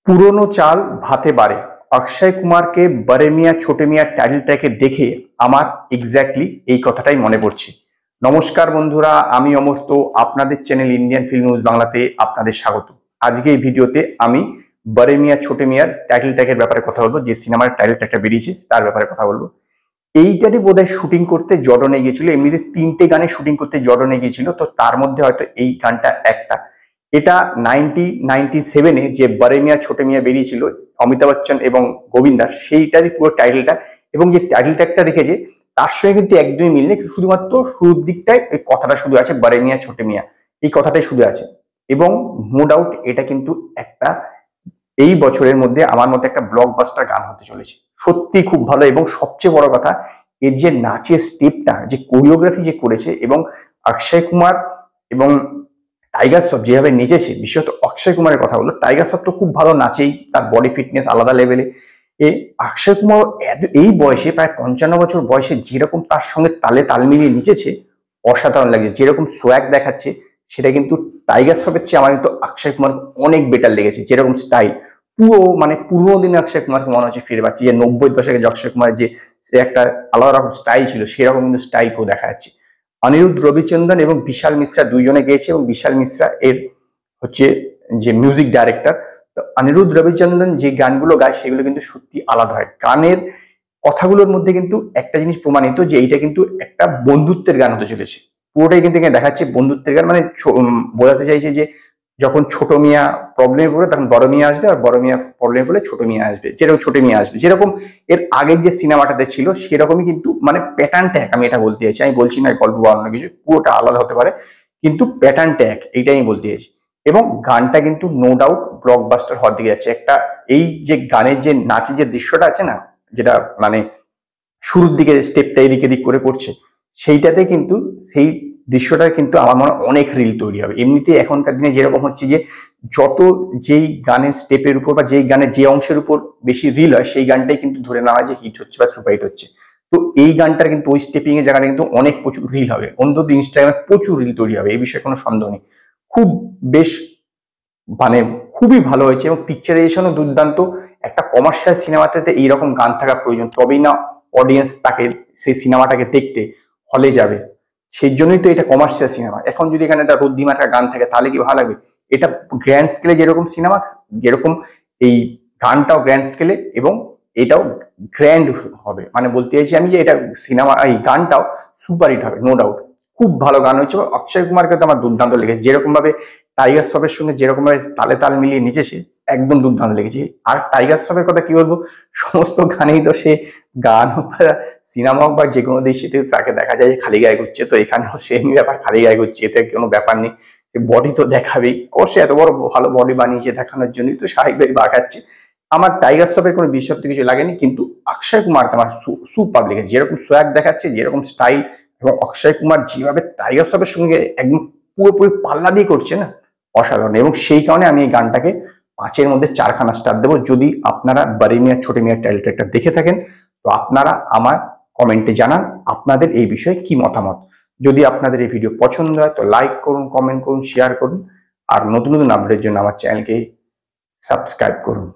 পুরনো চাল ভাতে বাড়ে। অক্ষয় কুমারকে বড়ে মিয়া ছোটে মিয়া টাইটেলটাকে দেখে আমার এক্স্যাক্টলি এই কথাটাই মনে পড়ছে। নমস্কার বন্ধুরা, আমি অমর্ত্য, আপনাদের চ্যানেল ইন্ডিয়ান ফিল্ম নিউজ বাংলাতে আপনাদের স্বাগত। আজকে এই ভিডিওতে আমি বড়ে মিয়া ছোটে মিয়ার টাইটেল ট্যাগের ব্যাপারে কথা বলবো, যে সিনেমার টাইটেল ট্যাগটা বেরিয়েছে তার ব্যাপারে কথা বলবো। এইটারই বোধহয় শুটিং করতে জর্ডনে গিয়েছিল। এমনিতে 3টে গানে শুটিং করতে জর্ডনে গিয়েছিল, তো তার মধ্যে হয়তো এই গানটা একটা। এটা 1997-এ যে বড়ে মিয়া ছোটে মিয়া বেরিয়েছিল অমিতাভ বচ্চন এবং গোবিন্দার, সেইটারই পুরো টাইটেলটা। এবং যে টাইটেল ট্যাগটা রেখেছে তার সঙ্গে কিন্তু একদমই মিল নেই, শুধুমাত্র শুরুর দিকটায় এই কথাটা শুধু আছে, বড়ে মিয়া ছোটে মিয়া এই কথাটাই শুধু আছে। এবং নো ডাউট এটা কিন্তু একটা এই বছরের মধ্যে আমার মতে একটা ব্লকবাস্টার গান হতে চলেছে। সত্যি খুব ভালো। এবং সবচেয়ে বড় কথা, এর যে নাচের স্টেপটা, যে কোরিওগ্রাফি যে করেছে, এবং অক্ষয় কুমার এবং টাইগার শ্রফ যেভাবে নেচেছে, বিশেষত অক্ষয় কুমারের কথা বললো, টাইগার শ্রফ তো খুব ভালো নাচেই, তার বডি ফিটনেস আলাদা লেভেলে। অক্ষয় কুমার এই বয়সে, প্রায় 55 বছর বয়সে, যেরকম তার সঙ্গে তালে তাল মিলিয়ে নেচেছে, অসাধারণ লাগে। যেরকম সোয়াগ দেখাচ্ছে, সেটা কিন্তু টাইগার শ্রফের চেয়ে আমার কিন্তু অক্ষয় কুমার অনেক বেটার লেগেছে। যেরকম স্টাইল, পুরোনো দিনে অক্ষয় কুমারকে মনে হচ্ছে ফিরে পাচ্ছি, যে 90-এর দশকে যে অক্ষয় কুমারের যে একটা আলাদা রকম স্টাইল ছিল, সেরকম কিন্তু স্টাইল কেউ দেখা যাচ্ছে। অনিরুদ্ধ রবিচন্দ্রন এবং বিশাল মিশ্রা দুইজনে গেয়েছে, এবং বিশাল মিশ্রা এর হচ্ছে যে মিউজিক ডাইরেক্টর। অনিরুদ্ধ রবিচন্দ্রন যে গানগুলো গায় সেগুলো কিন্তু সত্যি আলাদা হয়। গানের কথাগুলোর মধ্যে কিন্তু একটা জিনিস প্রমাণিত, যে এইটা কিন্তু একটা বন্ধুত্বের গান হতে চলেছে। পুরোটাই কিন্তু এখানে দেখাচ্ছে বন্ধুত্বের গান। মানে বোঝাতে চাইছে যে যখন ছোট মিয়া প্রবলেমে পড়ে তখন বড় মিয়া আসবে, আর বড় মিয়া প্রবলেমে পড়লে ছোট মিয়া আসবে। যেরকম ছোট মিয়া আসবে, যেরকম এর আগের যে সিনেমাটাতে ছিল সেরকমই কিন্তু, মানে প্যাটার্নটা এক। আমি এটা বলতে চাইছি, আমি বলছি না গল্প বা অন্য কিছু, পুরোটা আলাদা হতে পারে কিন্তু প্যাটার্নটা এক, এইটাই আমি বলতে চাইছি। এবং গানটা কিন্তু নো ডাউট ব্লকবাস্টার হওয়ার দিকে যাচ্ছে। একটা এই যে গানের যে নাচের যে দৃশ্যটা আছে না, যেটা মানে শুরুর দিকে স্টেপটা এদিক এদিক করে করছে, সেইটাতে কিন্তু সেই দৃশ্যটা কিন্তু আমার মনে হয় অনেক রিল তৈরি হবে। এমনিতে এখনকার দিনে যেরকম হচ্ছে, যে যত যেই গানের স্টেপের উপর বা যেই গানের যে অংশের উপর বেশি রিল হয়, সেই গানটাই কিন্তু ধরে নেওয়া হয় যে হিট হচ্ছে বা সুপারহিট হচ্ছে। তো এই গানটার কিন্তু ওই স্টেপিং এর জায়গাটা কিন্তু অনেক প্রচুর রিল হবে, অন্তত ইনস্টাগ্রামে প্রচুর রিল তৈরি হবে, এই বিষয়ে কোনো সন্দেহ নেই। খুব বেশ, মানে খুবই ভালো হয়েছে। এবং পিকচারাইজেশনও দুর্দান্ত। একটা কমার্শিয়াল সিনেমাতে এইরকম গান থাকা প্রয়োজন, তবেই না অডিয়েন্স তাকে সেই সিনেমাটাকে দেখতে হলে যাবে। সেই জন্যই তো এটা কমার্শিয়াল সিনেমা। এখন যদি এখানে একটা রদ্দিমাটা গান থাকে তাহলে কি ভালো লাগবে? এটা গ্র্যান্ড স্কেলে যেরকম সিনেমা, যেরকম এই গানটাও গ্র্যান্ড স্কেলে, এবং এটাও গ্র্যান্ড হবে। মানে বলতে চাইছি আমি যে এটা সিনেমা, এই গানটাও সুপারহিট হবে নো ডাউট। খুব ভালো গান হয়েছে। অক্ষয় কুমারকে তো আমার দুর্দান্ত লেগেছে, যেরকম ভাবে টাইগার শ্রফের সঙ্গে যেরকম ভাবে তালে তাল মিলিয়ে নেচেছে, একদম দুর্দান্ত লেগেছে। আর টাইগার শ্রফের কথা কি বলবো, সমস্ত গানেই তো সে, গান হোক বা সিনেমা হোক বা যে কোনো দৃশ্যতে তাকে দেখা যায় যে খালি গায়ে ঘুরছে। তো এখানেও সেম ব্যাপার, খালি গায়ে ঘুরছে, এতে কোনো ব্যাপার নেই। বডি তো দেখাবেই, অবশ্যই এত বড় ভালো বডি বানিয়েছে দেখানোর জন্যই তো স্বাভাবিকভাবে বাগাচ্ছে। আমার টাইগার শ্রফের কোনো বিশ্বস্ত কিছু লাগেনি, কিন্তু অক্ষয় কুমারকে আমার সুপার লেগেছে। যেরকম সোয়াগ দেখাচ্ছে, যেরকম স্টাইল, এবং অক্ষয় কুমার যেভাবে টাইগার শ্রফের সঙ্গে একদম পুরোপুরি পাল্লা দিয়ে করছে না, অসাধারণ। এবং সেই কারণে আমি এই গানটাকে 5-এর মধ্যে 4খানা স্টার দেবো। যদি আপনারা বড়ে মিয়া ছোটে মিয়া টাইটেলটা দেখে থাকেন, তো আপনারা আমার কমেন্টে জানান আপনাদের এই বিষয়ে কি মতামত। যদি আপনাদের এই ভিডিও পছন্দ হয় তো লাইক করুন, কমেন্ট করুন, শেয়ার করুন, আর নতুন নতুন আপডেটের জন্য আমার চ্যানেলকে সাবস্ক্রাইব করুন।